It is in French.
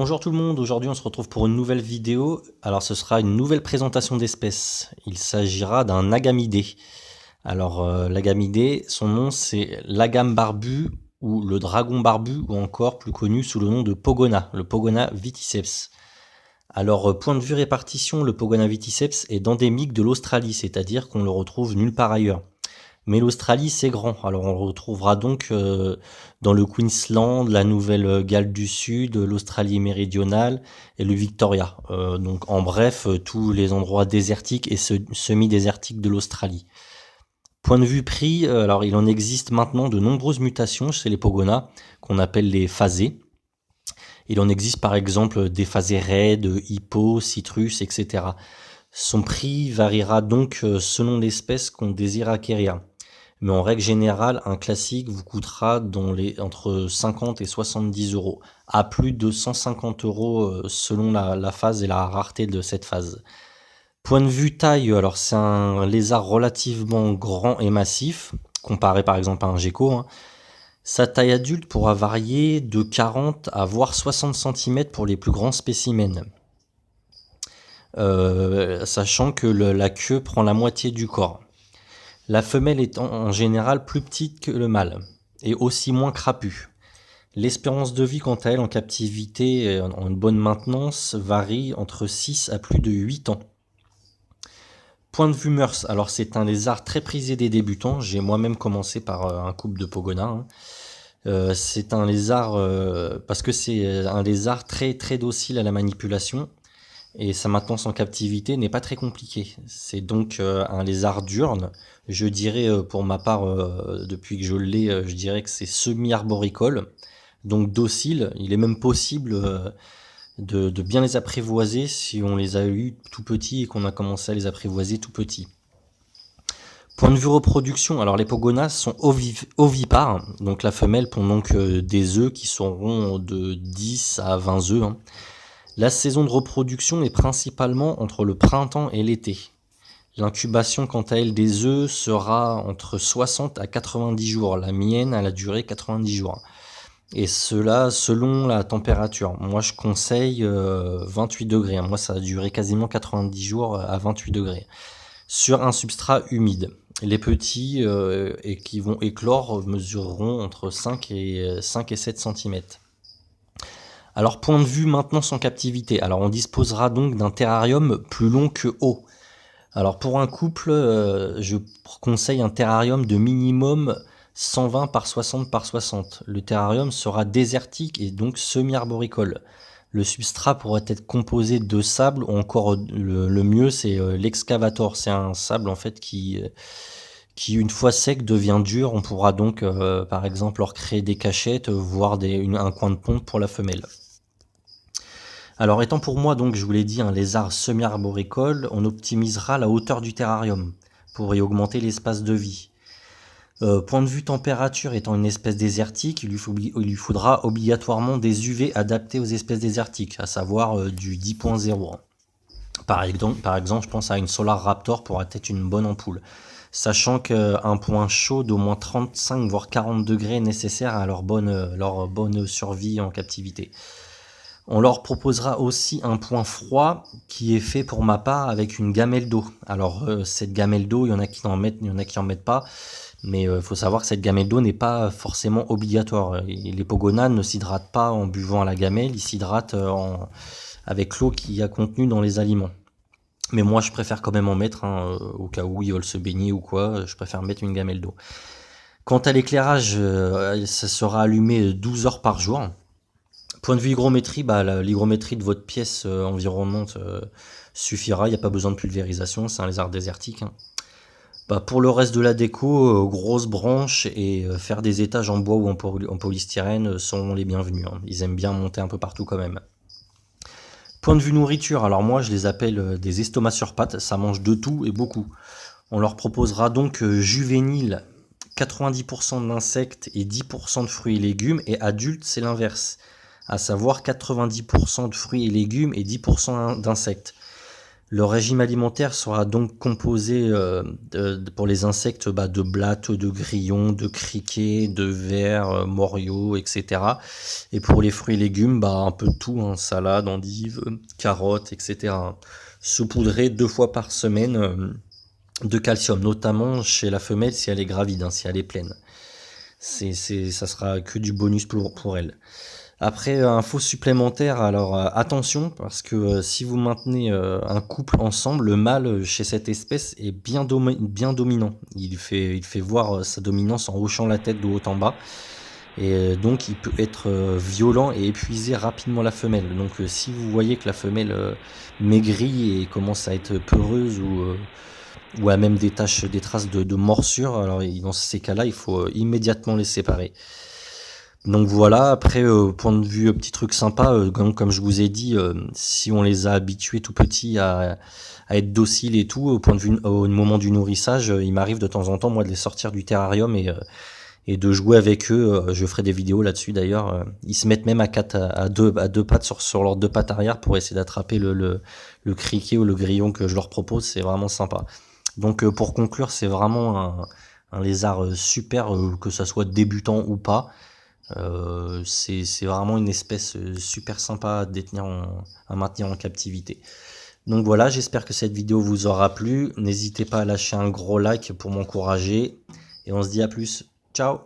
Bonjour tout le monde, aujourd'hui on se retrouve pour une nouvelle vidéo. Alors ce sera une nouvelle présentation d'espèces. Il s'agira d'un agamidé. Alors l'agamidé, son nom c'est l'agame barbu ou le dragon barbu ou encore plus connu sous le nom de Pogona, le Pogona viticeps. Alors point de vue répartition, le Pogona viticeps est endémique de l'Australie, c'est-à-dire qu'on le retrouve nulle part ailleurs. Mais l'Australie, c'est grand. Alors on retrouvera donc dans le Queensland, la Nouvelle-Galles du Sud, l'Australie méridionale et le Victoria. Donc en bref, tous les endroits désertiques et semi-désertiques de l'Australie. Point de vue prix, alors il en existe maintenant de nombreuses mutations chez les Pogona, qu'on appelle les phasées. Il en existe par exemple des phasées raides, hippo, citrus, etc. Son prix variera donc selon l'espèce qu'on désire acquérir. Mais en règle générale, un classique vous coûtera entre 50 et 70 euros, à plus de 150 euros selon la phase et la rareté de cette phase. Point de vue taille, alors c'est un lézard relativement grand et massif, comparé par exemple à un gecko, hein. Sa taille adulte pourra varier de 40 à voire 60 cm pour les plus grands spécimens. Sachant que la queue prend la moitié du corps. La femelle est en général plus petite que le mâle et aussi moins crapue. L'espérance de vie quant à elle en captivité en une bonne maintenance varie entre 6 à plus de 8 ans. Point de vue mœurs, alors c'est un lézard très prisé des débutants, j'ai moi-même commencé par un couple de Pogona, hein. C'est un lézard, parce que c'est un lézard très très docile à la manipulation, et sa maintenance en captivité n'est pas très compliquée. C'est donc un lézard diurne. Je dirais pour ma part, depuis que je l'ai, je dirais que c'est semi-arboricole, donc docile. Il est même possible de bien les apprivoiser si on les a eus tout petits et qu'on a commencé à les apprivoiser tout petits. Point de vue reproduction, alors les Pogonas sont ovipares, donc la femelle pond donc des œufs qui seront de 10 à 20 œufs, hein. La saison de reproduction est principalement entre le printemps et l'été. L'incubation, quant à elle, des œufs sera entre 60 à 90 jours. La mienne, elle a duré 90 jours. Et cela selon la température. Moi, je conseille 28 degrés. Moi, ça a duré quasiment 90 jours à 28 degrés. Sur un substrat humide. Les petits qui vont éclore mesureront entre 5 et 7 cm. Alors, point de vue maintenance en captivité. Alors, on disposera donc d'un terrarium plus long que haut. Alors, pour un couple, je conseille un terrarium de minimum 120 par 60 par 60. Le terrarium sera désertique et donc semi-arboricole. Le substrat pourrait être composé de sable ou encore le mieux, c'est l'excavator. C'est un sable en fait qui une fois sec devient dur. On pourra donc par exemple leur créer des cachettes, voire un coin de ponte pour la femelle. Alors étant pour moi, donc je vous l'ai dit, un lézard semi-arboricole, on optimisera la hauteur du terrarium pour y augmenter l'espace de vie. Point de vue température, étant une espèce désertique, il lui faudra obligatoirement des UV adaptés aux espèces désertiques, à savoir du 10.0. Par exemple, je pense à une Solar Raptor pour être une bonne ampoule. Sachant qu'un point chaud d'au moins 35 voire 40 degrés est nécessaire à leur bonne survie en captivité. On leur proposera aussi un point froid qui est fait pour ma part avec une gamelle d'eau. Alors cette gamelle d'eau, il y en a qui en mettent, il y en a qui en mettent pas. Mais il faut savoir que cette gamelle d'eau n'est pas forcément obligatoire. Les Pogonas ne s'hydratent pas en buvant à la gamelle, ils s'hydratent avec l'eau qu'il y a contenue dans les aliments. Mais moi, je préfère quand même en mettre, hein, au cas où ils veulent se baigner ou quoi, je préfère mettre une gamelle d'eau. Quant à l'éclairage, ça sera allumé 12 heures par jour. Point de vue hygrométrie, l'hygrométrie de votre pièce environnante suffira, il n'y a pas besoin de pulvérisation, c'est un lézard désertique, hein. Pour le reste de la déco, grosses branches et faire des étages en bois ou en polystyrène sont les bienvenus, hein. Ils aiment bien monter un peu partout quand même. Point de vue nourriture, alors moi je les appelle des estomacs sur pattes, ça mange de tout et beaucoup. On leur proposera donc juvénile 90% d'insectes et 10% de fruits et légumes, et adulte c'est l'inverse, à savoir 90% de fruits et légumes et 10% d'insectes. Le régime alimentaire sera donc composé pour les insectes de blattes, de grillons, de criquets, de vers, moriots, etc. Et pour les fruits et légumes, un peu de tout, hein, salade, endives, carottes, etc. Saupoudrer 2 fois par semaine de calcium, notamment chez la femelle si elle est gravide, hein, si elle est pleine. Ça sera que du bonus pour elle. Après, info supplémentaire, alors attention, parce que si vous maintenez un couple ensemble, le mâle chez cette espèce est bien dominant. Il fait voir sa dominance en hochant la tête de haut en bas. Et donc il peut être violent et épuiser rapidement la femelle. Donc si vous voyez que la femelle maigrit et commence à être peureuse ou a même des traces de morsure, alors dans ces cas-là, il faut immédiatement les séparer. Donc voilà, après, point de vue petit truc sympa, comme je vous ai dit, si on les a habitués tout petits à être dociles et tout, au moment du nourrissage, il m'arrive de temps en temps, moi, de les sortir du terrarium et de jouer avec eux. Je ferai des vidéos là-dessus d'ailleurs. Ils se mettent même à deux pattes sur leurs 2 pattes arrière pour essayer d'attraper le criquet ou le grillon que je leur propose. C'est vraiment sympa. Donc pour conclure, c'est vraiment un lézard super, que ça soit débutant ou pas. C'est vraiment une espèce super sympa à détenir, à maintenir en captivité. Donc voilà, j'espère que cette vidéo vous aura plu. N'hésitez pas à lâcher un gros like pour m'encourager. Et on se dit à plus. Ciao!